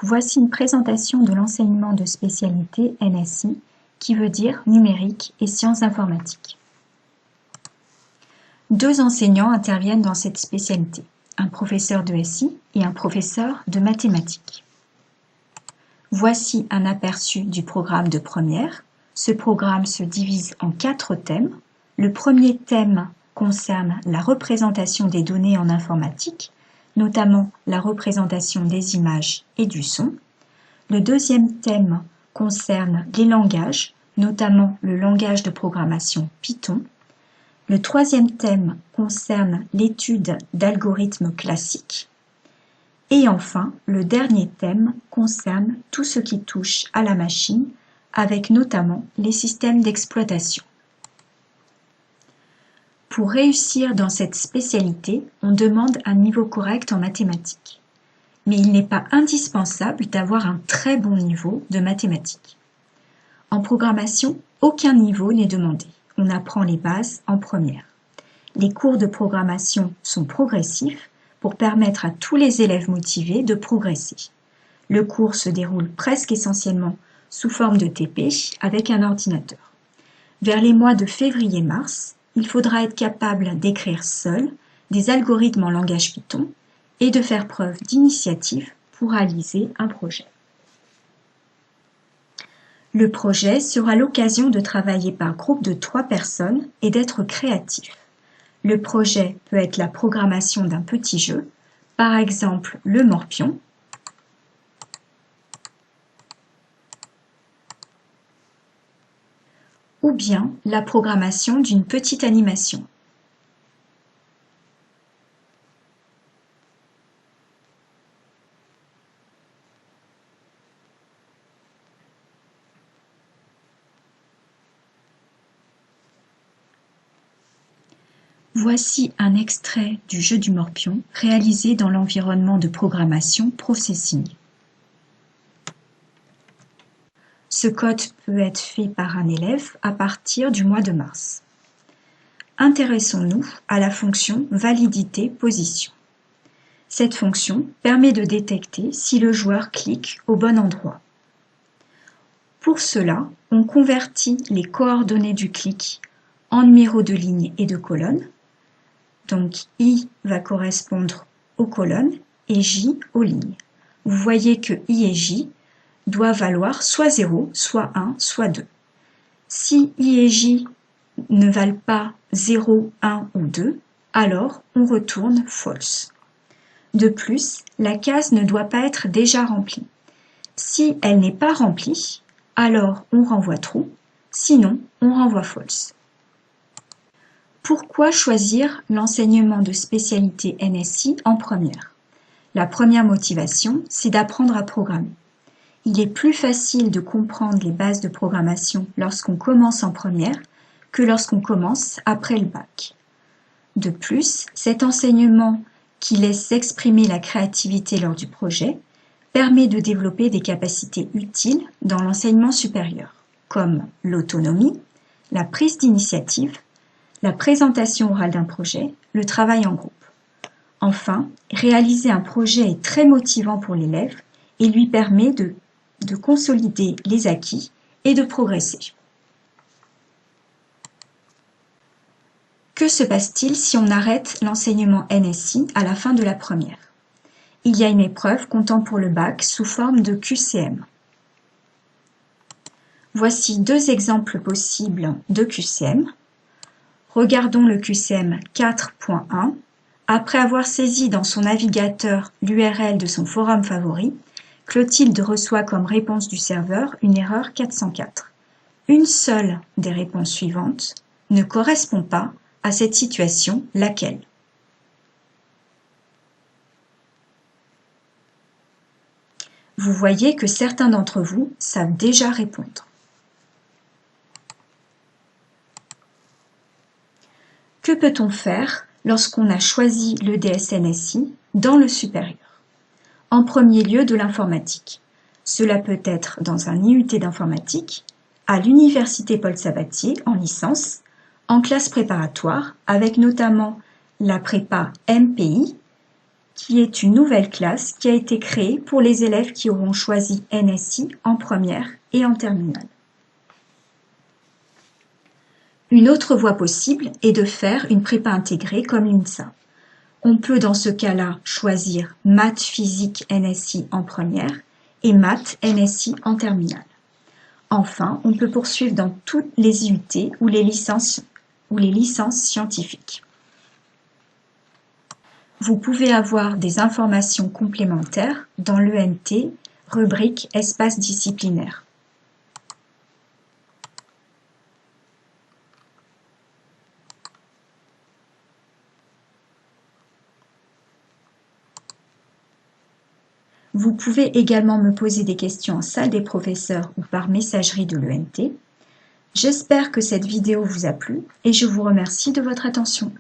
voici une présentation de l'enseignement de spécialité NSI, qui veut dire numérique et sciences informatiques. Deux enseignants interviennent dans cette spécialité, un professeur de SI et un professeur de mathématiques. Voici un aperçu du programme de première. Ce programme se divise en 4 thèmes. Le premier thème concerne la représentation des données en informatique, notamment la représentation des images et du son. Le deuxième thème concerne les langages, notamment le langage de programmation Python. Le troisième thème concerne l'étude d'algorithmes classiques. Et enfin, le dernier thème concerne tout ce qui touche à la machine, avec notamment les systèmes d'exploitation. Pour réussir dans cette spécialité, on demande un niveau correct en mathématiques. Mais il n'est pas indispensable d'avoir un très bon niveau de mathématiques. En programmation, aucun niveau n'est demandé. On apprend les bases en première. Les cours de programmation sont progressifs pour permettre à tous les élèves motivés de progresser. Le cours se déroule presque essentiellement sous forme de TP avec un ordinateur. Vers les mois de février-mars, il faudra être capable d'écrire seul des algorithmes en langage Python et de faire preuve d'initiative pour réaliser un projet. Le projet sera l'occasion de travailler par groupe de 3 personnes et d'être créatif. Le projet peut être la programmation d'un petit jeu, par exemple le morpion, ou bien la programmation d'une petite animation. Voici un extrait du jeu du morpion réalisé dans l'environnement de programmation Processing. Ce code peut être fait par un élève à partir du mois de mars. Intéressons-nous à la fonction validité-position. Cette fonction permet de détecter si le joueur clique au bon endroit. Pour cela, on convertit les coordonnées du clic en numéros de lignes et de colonnes. Donc I va correspondre aux colonnes et J aux lignes. Vous voyez que I et J doivent valoir soit 0, soit 1, soit 2. Si I et J ne valent pas 0, 1 ou 2, alors on retourne false. De plus, la case ne doit pas être déjà remplie. Si elle n'est pas remplie, alors on renvoie true, sinon on renvoie false. Pourquoi choisir l'enseignement de spécialité NSI en première? La première motivation, c'est d'apprendre à programmer. Il est plus facile de comprendre les bases de programmation lorsqu'on commence en première que lorsqu'on commence après le bac. De plus, cet enseignement qui laisse exprimer la créativité lors du projet permet de développer des capacités utiles dans l'enseignement supérieur, comme l'autonomie, la prise d'initiative, la présentation orale d'un projet, le travail en groupe. Enfin, réaliser un projet est très motivant pour l'élève et lui permet de consolider les acquis et de progresser. Que se passe-t-il si on arrête l'enseignement NSI à la fin de la première? Il y a une épreuve comptant pour le bac sous forme de QCM. Voici 2 exemples possibles de QCM. Regardons le QCM 4.1. Après avoir saisi dans son navigateur l'URL de son forum favori, Clotilde reçoit comme réponse du serveur une erreur 404. Une seule des réponses suivantes ne correspond pas à cette situation, laquelle? Vous voyez que certains d'entre vous savent déjà répondre. Que peut-on faire lorsqu'on a choisi le DSNSI dans le supérieur? En premier lieu, de l'informatique. Cela peut être dans un IUT d'informatique, à l'Université Paul Sabatier en licence, en classe préparatoire, avec notamment la prépa MPI, qui est une nouvelle classe qui a été créée pour les élèves qui auront choisi NSI en première et en terminale. Une autre voie possible est de faire une prépa intégrée comme l'INSA. On peut dans ce cas-là choisir maths physique NSI en première et maths NSI en terminale. Enfin, on peut poursuivre dans toutes les IUT ou les licences scientifiques. Vous pouvez avoir des informations complémentaires dans l'ENT, rubrique espace disciplinaire. Vous pouvez également me poser des questions en salle des professeurs ou par messagerie de l'ENT. J'espère que cette vidéo vous a plu et je vous remercie de votre attention.